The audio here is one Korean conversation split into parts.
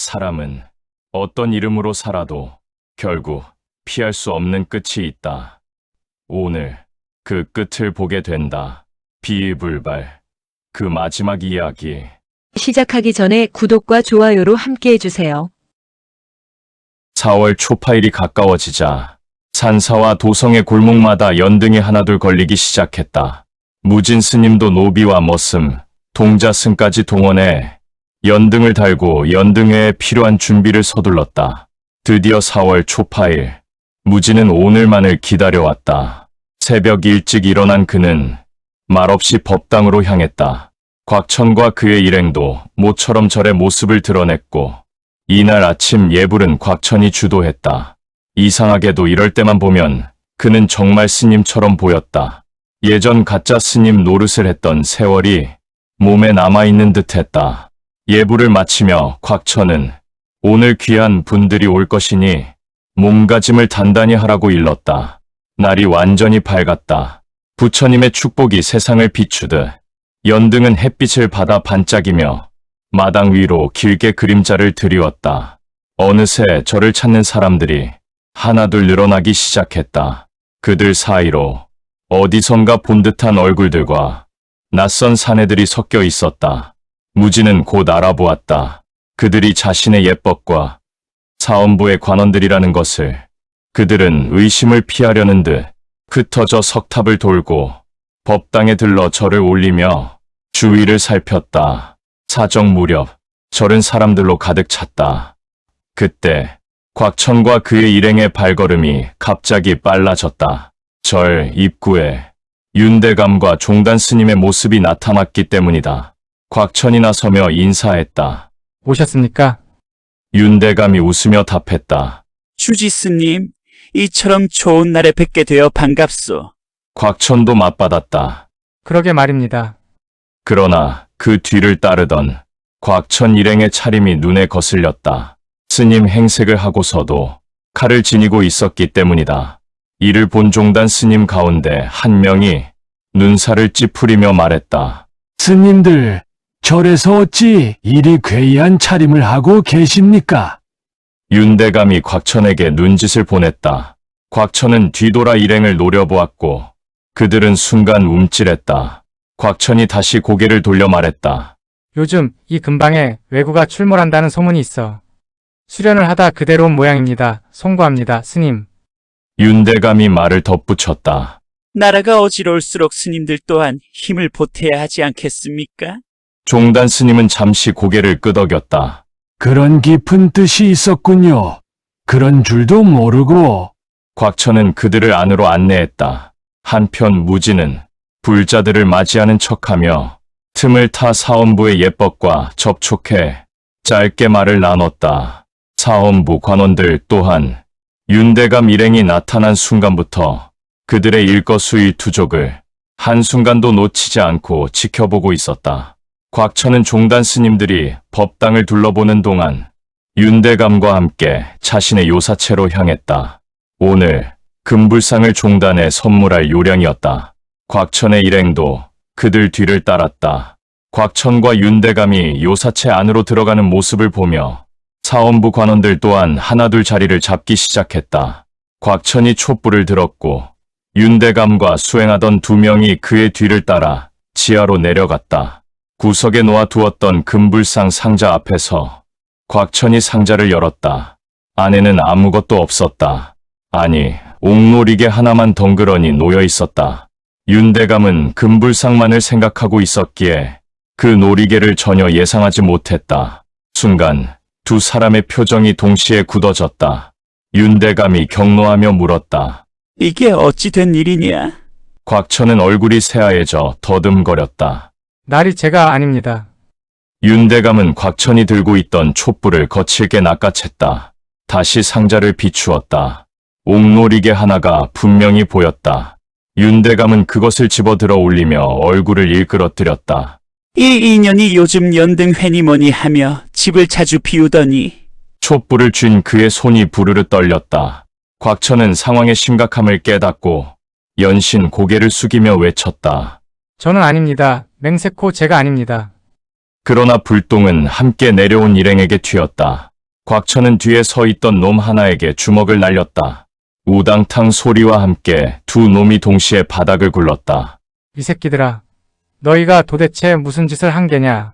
사람은 어떤 이름으로 살아도 결국 피할 수 없는 끝이 있다. 오늘 그 끝을 보게 된다. 비불발. 그 마지막 이야기. 시작하기 전에 구독과 좋아요로 함께 해주세요. 4월 초파일이 가까워지자 산사와 도성의 골목마다 연등이 하나둘 걸리기 시작했다. 무진 스님도 노비와 머슴, 동자승까지 동원해 연등을 달고 연등회에 필요한 준비를 서둘렀다. 드디어 4월 초파일, 무진은 오늘만을 기다려왔다. 새벽 일찍 일어난 그는 말없이 법당으로 향했다. 곽천과 그의 일행도 모처럼 절의 모습을 드러냈고 이날 아침 예불은 곽천이 주도했다. 이상하게도 이럴 때만 보면 그는 정말 스님처럼 보였다. 예전 가짜 스님 노릇을 했던 세월이 몸에 남아있는 듯했다. 예불을 마치며 곽천은 오늘 귀한 분들이 올 것이니 몸가짐을 단단히 하라고 일렀다. 날이 완전히 밝았다. 부처님의 축복이 세상을 비추듯 연등은 햇빛을 받아 반짝이며 마당 위로 길게 그림자를 드리웠다. 어느새 저를 찾는 사람들이 하나둘 늘어나기 시작했다. 그들 사이로 어디선가 본 듯한 얼굴들과 낯선 사내들이 섞여 있었다. 무진은 곧 알아보았다. 그들이 자신의 예법과 사원부의 관원들이라는 것을. 그들은 의심을 피하려는 듯 흩어져 석탑을 돌고 법당에 들러 절을 올리며 주위를 살폈다. 사적 무렵 절은 사람들로 가득 찼다. 그때 곽천과 그의 일행의 발걸음이 갑자기 빨라졌다. 절 입구에 윤대감과 종단 스님의 모습이 나타났기 때문이다. 곽천이 나서며 인사했다. 오셨습니까? 윤대감이 웃으며 답했다. 주지스님, 이처럼 좋은 날에 뵙게 되어 반갑소. 곽천도 맞받았다. 그러게 말입니다. 그러나 그 뒤를 따르던 곽천 일행의 차림이 눈에 거슬렸다. 스님 행색을 하고서도 칼을 지니고 있었기 때문이다. 이를 본 종단 스님 가운데 한 명이 눈살을 찌푸리며 말했다. 스님들, 절에서 어찌 이리 괴이한 차림을 하고 계십니까? 윤대감이 곽천에게 눈짓을 보냈다. 곽천은 뒤돌아 일행을 노려보았고 그들은 순간 움찔했다. 곽천이 다시 고개를 돌려 말했다. 요즘 이 근방에 왜구가 출몰한다는 소문이 있어. 수련을 하다 그대로 온 모양입니다. 송구합니다, 스님. 윤대감이 말을 덧붙였다. 나라가 어지러울수록 스님들 또한 힘을 보태야 하지 않겠습니까? 종단 스님은 잠시 고개를 끄덕였다. 그런 깊은 뜻이 있었군요. 그런 줄도 모르고. 곽천은 그들을 안으로 안내했다. 한편 무진은 불자들을 맞이하는 척하며 틈을 타 사원부의 예법과 접촉해 짧게 말을 나눴다. 사원부 관원들 또한 윤대감 일행이 나타난 순간부터 그들의 일거수일투족을 한순간도 놓치지 않고 지켜보고 있었다. 곽천은 종단 스님들이 법당을 둘러보는 동안 윤대감과 함께 자신의 요사체로 향했다. 오늘 금불상을 종단에 선물할 요량이었다. 곽천의 일행도 그들 뒤를 따랐다. 곽천과 윤대감이 요사체 안으로 들어가는 모습을 보며 사원부 관원들 또한 하나둘 자리를 잡기 시작했다. 곽천이 촛불을 들었고 윤대감과 수행하던 두 명이 그의 뒤를 따라 지하로 내려갔다. 구석에 놓아두었던 금불상 상자 앞에서 곽천이 상자를 열었다. 안에는 아무것도 없었다. 아니, 옥놀이개 하나만 덩그러니 놓여 있었다. 윤대감은 금불상만을 생각하고 있었기에 그 놀이개를 전혀 예상하지 못했다. 순간 두 사람의 표정이 동시에 굳어졌다. 윤대감이 경로하며 물었다. 이게 어찌 된 일이냐? 곽천은 얼굴이 새하얘져 더듬거렸다. 날이 제가 아닙니다. 윤대감은 곽천이 들고 있던 촛불을 거칠게 낚아챘다. 다시 상자를 비추었다. 옥놀이개 하나가 분명히 보였다. 윤대감은 그것을 집어들어 올리며 얼굴을 일그러뜨렸다. 이 인연이 요즘 연등회니 뭐니 하며 집을 자주 비우더니 촛불을 쥔 그의 손이 부르르 떨렸다. 곽천은 상황의 심각함을 깨닫고 연신 고개를 숙이며 외쳤다. 저는 아닙니다. 맹세코 제가 아닙니다. 그러나 불똥은 함께 내려온 일행에게 튀었다. 곽천은 뒤에 서 있던 놈 하나에게 주먹을 날렸다. 우당탕 소리와 함께 두 놈이 동시에 바닥을 굴렀다. 이 새끼들아, 너희가 도대체 무슨 짓을 한 게냐?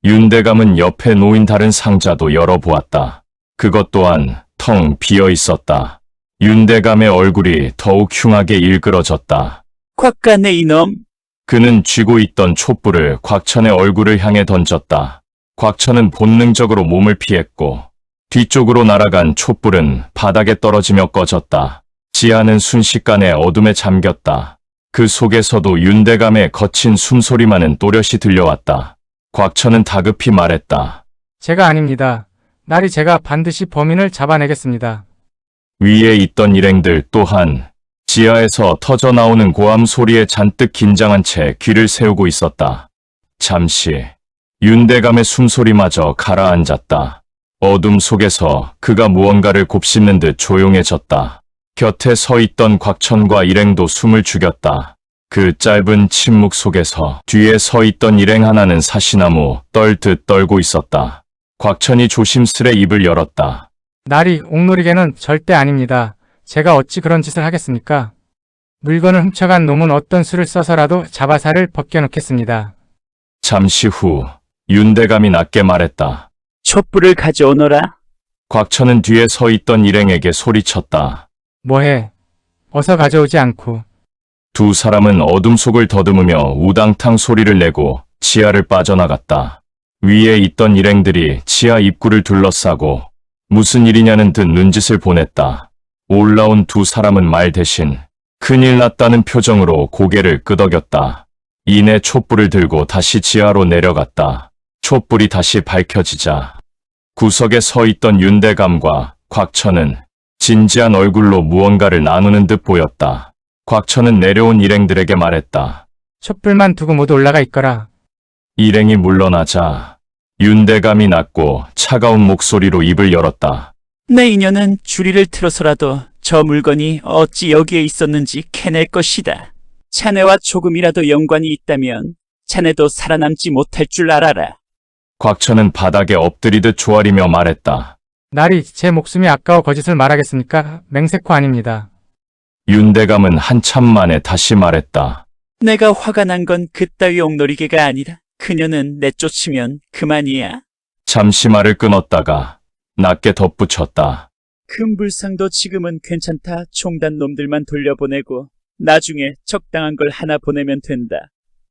윤대감은 옆에 놓인 다른 상자도 열어보았다. 그것 또한 텅 비어 있었다. 윤대감의 얼굴이 더욱 흉하게 일그러졌다. 곽간의 이놈. 그는 쥐고 있던 촛불을 곽천의 얼굴을 향해 던졌다. 곽천은 본능적으로 몸을 피했고 뒤쪽으로 날아간 촛불은 바닥에 떨어지며 꺼졌다. 지하는 순식간에 어둠에 잠겼다. 그 속에서도 윤대감의 거친 숨소리만은 또렷이 들려왔다. 곽천은 다급히 말했다. 제가 아닙니다. 날이 제가 반드시 범인을 잡아내겠습니다. 위에 있던 일행들 또한 지하에서 터져나오는 고함 소리에 잔뜩 긴장한 채 귀를 세우고 있었다. 잠시 윤대감의 숨소리마저 가라앉았다. 어둠 속에서 그가 무언가를 곱씹는 듯 조용해졌다. 곁에 서 있던 곽천과 일행도 숨을 죽였다. 그 짧은 침묵 속에서 뒤에 서 있던 일행 하나는 사시나무 떨듯 떨고 있었다. 곽천이 조심스레 입을 열었다. 날이 옥놀이개는 절대 아닙니다. 제가 어찌 그런 짓을 하겠습니까? 물건을 훔쳐간 놈은 어떤 수를 써서라도 잡아살을 벗겨놓겠습니다. 잠시 후 윤대감이 낮게 말했다. 촛불을 가져오너라. 곽천은 뒤에 서 있던 일행에게 소리쳤다. 뭐해? 어서 가져오지 않고. 두 사람은 어둠 속을 더듬으며 우당탕 소리를 내고 지하를 빠져나갔다. 위에 있던 일행들이 지하 입구를 둘러싸고 무슨 일이냐는 듯 눈짓을 보냈다. 올라온 두 사람은 말 대신 큰일 났다는 표정으로 고개를 끄덕였다. 이내 촛불을 들고 다시 지하로 내려갔다. 촛불이 다시 밝혀지자 구석에 서 있던 윤대감과 곽천은 진지한 얼굴로 무언가를 나누는 듯 보였다. 곽천은 내려온 일행들에게 말했다. 촛불만 두고 모두 올라가 있거라. 일행이 물러나자 윤대감이 낮고 차가운 목소리로 입을 열었다. 내 인연은 주리를 틀어서라도 저 물건이 어찌 여기에 있었는지 캐낼 것이다. 자네와 조금이라도 연관이 있다면 자네도 살아남지 못할 줄 알아라. 곽천은 바닥에 엎드리듯 조아리며 말했다. 날이 제 목숨이 아까워 거짓을 말하겠습니까? 맹세코 아닙니다. 윤대감은 한참 만에 다시 말했다. 내가 화가 난 건 그따위 옥놀이개가 아니라 그녀는 내쫓으면 그만이야. 잠시 말을 끊었다가 낮게 덧붙였다. 금불상도 지금은 괜찮다. 총단 놈들만 돌려보내고 나중에 적당한 걸 하나 보내면 된다.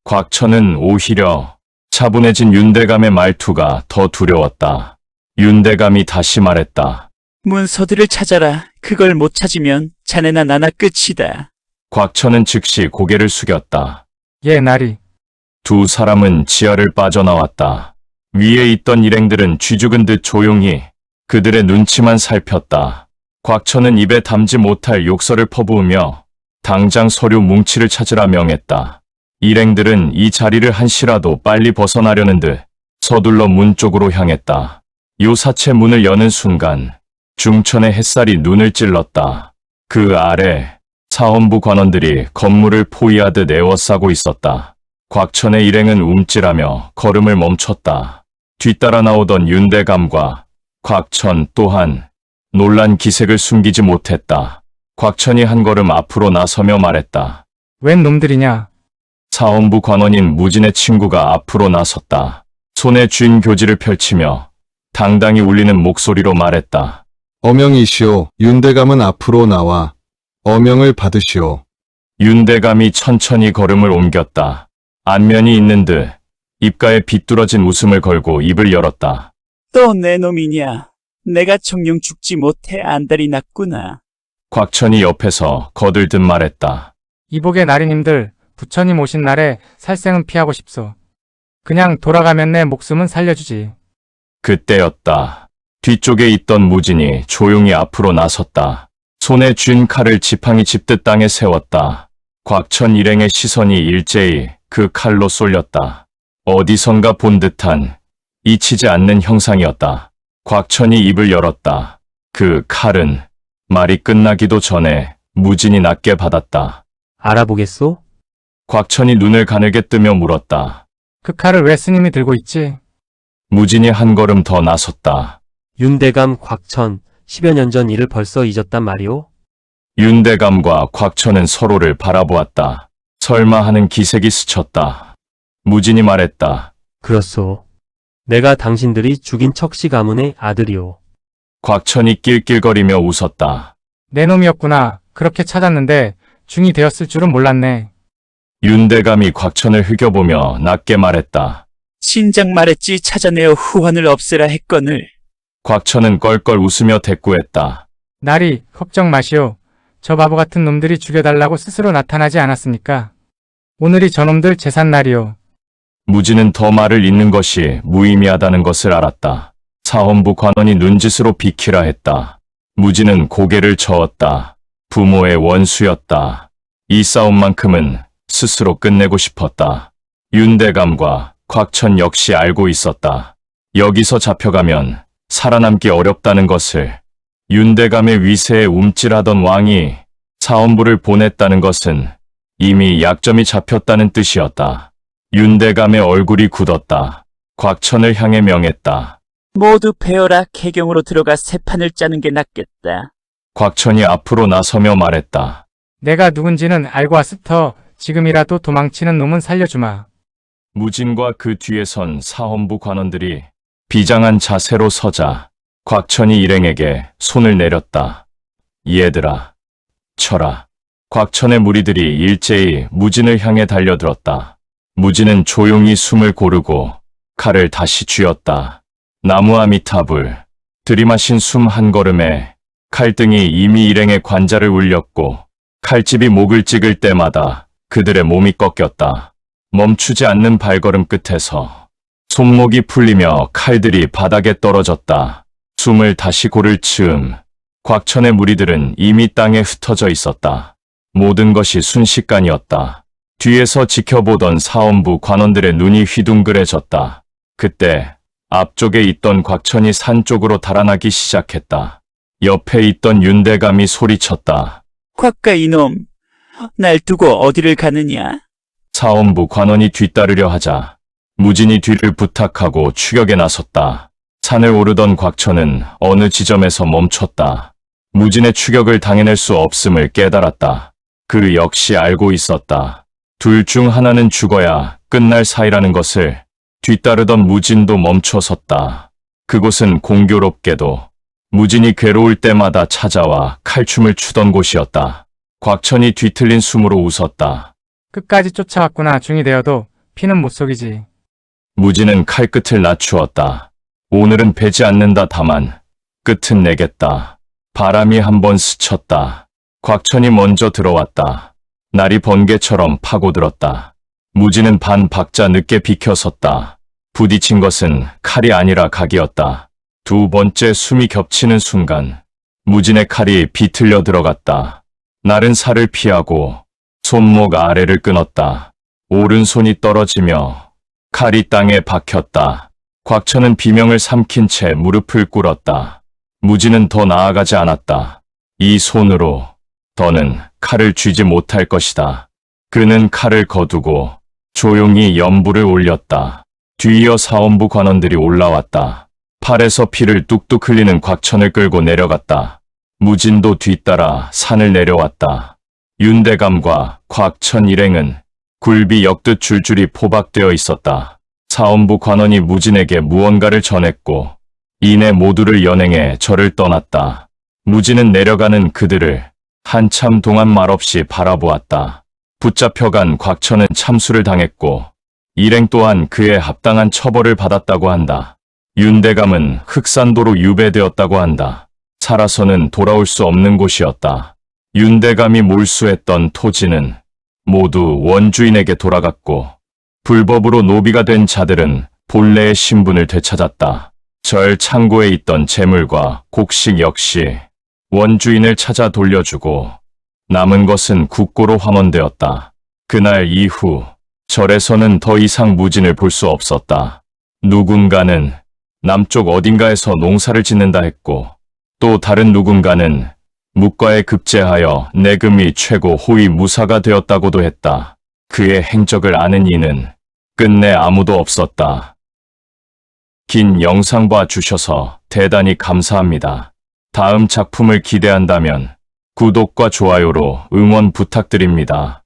곽천은 오히려 차분해진 윤대감의 말투가 더 두려웠다. 윤대감이 다시 말했다. 문서들을 찾아라. 그걸 못 찾으면 자네나 나나 끝이다. 곽천은 즉시 고개를 숙였다. 예, 날이. 두 사람은 지하를 빠져나왔다. 위에 있던 일행들은 쥐죽은 듯 조용히 그들의 눈치만 살폈다. 곽천은 입에 담지 못할 욕설을 퍼부으며 당장 서류 뭉치를 찾으라 명했다. 일행들은 이 자리를 한시라도 빨리 벗어나려는 듯 서둘러 문 쪽으로 향했다. 요사체 문을 여는 순간 중천의 햇살이 눈을 찔렀다. 그 아래 사헌부 관원들이 건물을 포위하듯 에워싸고 있었다. 곽천의 일행은 움찔하며 걸음을 멈췄다. 뒤따라 나오던 윤대감과 곽천 또한 놀란 기색을 숨기지 못했다. 곽천이 한 걸음 앞으로 나서며 말했다. 웬 놈들이냐? 사헌부 관원인 무진의 친구가 앞으로 나섰다. 손에 쥔 교지를 펼치며 당당히 울리는 목소리로 말했다. 어명이시오. 윤대감은 앞으로 나와 어명을 받으시오. 윤대감이 천천히 걸음을 옮겼다. 안면이 있는 듯 입가에 비뚤어진 웃음을 걸고 입을 열었다. 또 내 놈이냐? 내가 정녕 죽지 못해 안달이 났구나. 곽천이 옆에서 거들듯 말했다. 이복의 나리님들, 부처님 오신 날에 살생은 피하고 싶소. 그냥 돌아가면 내 목숨은 살려주지. 그때였다. 뒤쪽에 있던 무진이 조용히 앞으로 나섰다. 손에 쥔 칼을 지팡이 짚듯 땅에 세웠다. 곽천 일행의 시선이 일제히 그 칼로 쏠렸다. 어디선가 본 듯한 잊히지 않는 형상이었다. 곽천이 입을 열었다. 그 칼은 말이 끝나기도 전에 무진이 낮게 받았다. 알아보겠소? 곽천이 눈을 가늘게 뜨며 물었다. 그 칼을 왜 스님이 들고 있지? 무진이 한 걸음 더 나섰다. 윤대감, 곽천, 10여 년 전 일을 벌써 잊었단 말이오? 윤대감과 곽천은 서로를 바라보았다. 설마 하는 기색이 스쳤다. 무진이 말했다. 그렇소. 내가 당신들이 죽인 척씨 가문의 아들이오. 곽천이 낄낄거리며 웃었다. 내 놈이었구나. 그렇게 찾았는데 중이 되었을 줄은 몰랐네. 윤대감이 곽천을 흘겨보며 낮게 말했다. 신작 말했지 찾아내어 후환을 없애라 했거늘. 곽천은 껄껄 웃으며 대꾸했다. 나리, 걱정 마시오. 저 바보 같은 놈들이 죽여달라고 스스로 나타나지 않았습니까? 오늘이 저놈들 제삿날이오. 무진은 더 말을 잇는 것이 무의미하다는 것을 알았다. 사헌부 관원이 눈짓으로 비키라 했다. 무진은 고개를 저었다. 부모의 원수였다. 이 싸움만큼은 스스로 끝내고 싶었다. 윤대감과 곽천 역시 알고 있었다. 여기서 잡혀가면 살아남기 어렵다는 것을. 윤대감의 위세에 움찔하던 왕이 사헌부를 보냈다는 것은 이미 약점이 잡혔다는 뜻이었다. 윤대감의 얼굴이 굳었다. 곽천을 향해 명했다. 모두 베어라. 개경으로 들어가 새 판을 짜는 게 낫겠다. 곽천이 앞으로 나서며 말했다. 내가 누군지는 알고 왔으터 지금이라도 도망치는 놈은 살려주마. 무진과 그 뒤에 선 사헌부 관원들이 비장한 자세로 서자 곽천이 일행에게 손을 내렸다. 얘들아, 쳐라. 곽천의 무리들이 일제히 무진을 향해 달려들었다. 무진은 조용히 숨을 고르고 칼을 다시 쥐었다. 나무 아미타불. 들이마신 숨 한 걸음에 칼등이 이미 일행의 관자를 울렸고 칼집이 목을 찍을 때마다 그들의 몸이 꺾였다. 멈추지 않는 발걸음 끝에서 손목이 풀리며 칼들이 바닥에 떨어졌다. 숨을 다시 고를 즈음 곽천의 무리들은 이미 땅에 흩어져 있었다. 모든 것이 순식간이었다. 뒤에서 지켜보던 사헌부 관원들의 눈이 휘둥그레졌다. 그때 앞쪽에 있던 곽천이 산 쪽으로 달아나기 시작했다. 옆에 있던 윤대감이 소리쳤다. 곽가 이놈, 날 두고 어디를 가느냐? 사헌부 관원이 뒤따르려 하자 무진이 뒤를 부탁하고 추격에 나섰다. 산을 오르던 곽천은 어느 지점에서 멈췄다. 무진의 추격을 당해낼 수 없음을 깨달았다. 그 역시 알고 있었다. 둘 중 하나는 죽어야 끝날 사이라는 것을. 뒤따르던 무진도 멈춰섰다. 그곳은 공교롭게도 무진이 괴로울 때마다 찾아와 칼춤을 추던 곳이었다. 곽천이 뒤틀린 숨으로 웃었다. 끝까지 쫓아왔구나. 중이 되어도 피는 못 속이지. 무진은 칼끝을 낮추었다. 오늘은 베지 않는다. 다만 끝은 내겠다. 바람이 한번 스쳤다. 곽천이 먼저 들어왔다. 날이 번개처럼 파고들었다. 무진은 반 박자 늦게 비켜섰다. 부딪힌 것은 칼이 아니라 각이었다. 두 번째 숨이 겹치는 순간 무진의 칼이 비틀려 들어갔다. 날은 살을 피하고 손목 아래를 끊었다. 오른손이 떨어지며 칼이 땅에 박혔다. 곽천은 비명을 삼킨 채 무릎을 꿇었다. 무진은 더 나아가지 않았다. 이 손으로 더는 칼을 쥐지 못할 것이다. 그는 칼을 거두고 조용히 연부를 올렸다. 뒤이어 사헌부 관원들이 올라왔다. 팔에서 피를 뚝뚝 흘리는 곽천을 끌고 내려갔다. 무진도 뒤따라 산을 내려왔다. 윤대감과 곽천 일행은 굴비 엮듯 줄줄이 포박되어 있었다. 사헌부 관원이 무진에게 무언가를 전했고 이내 모두를 연행해 절을 떠났다. 무진은 내려가는 그들을 한참 동안 말없이 바라보았다. 붙잡혀간 곽천은 참수를 당했고 일행 또한 그에 합당한 처벌을 받았다고 한다. 윤대감은 흑산도로 유배되었다고 한다. 살아서는 돌아올 수 없는 곳이었다. 윤대감이 몰수했던 토지는 모두 원주인에게 돌아갔고 불법으로 노비가 된 자들은 본래의 신분을 되찾았다. 절 창고에 있던 재물과 곡식 역시 원주인을 찾아 돌려주고 남은 것은 국고로 환원되었다. 그날 이후 절에서는 더 이상 무진을 볼 수 없었다. 누군가는 남쪽 어딘가에서 농사를 짓는다 했고 또 다른 누군가는 묵과에 급제하여 내금이 최고 호위 무사가 되었다고도 했다. 그의 행적을 아는 이는 끝내 아무도 없었다. 긴 영상 봐주셔서 대단히 감사합니다. 다음 작품을 기대한다면 구독과 좋아요로 응원 부탁드립니다.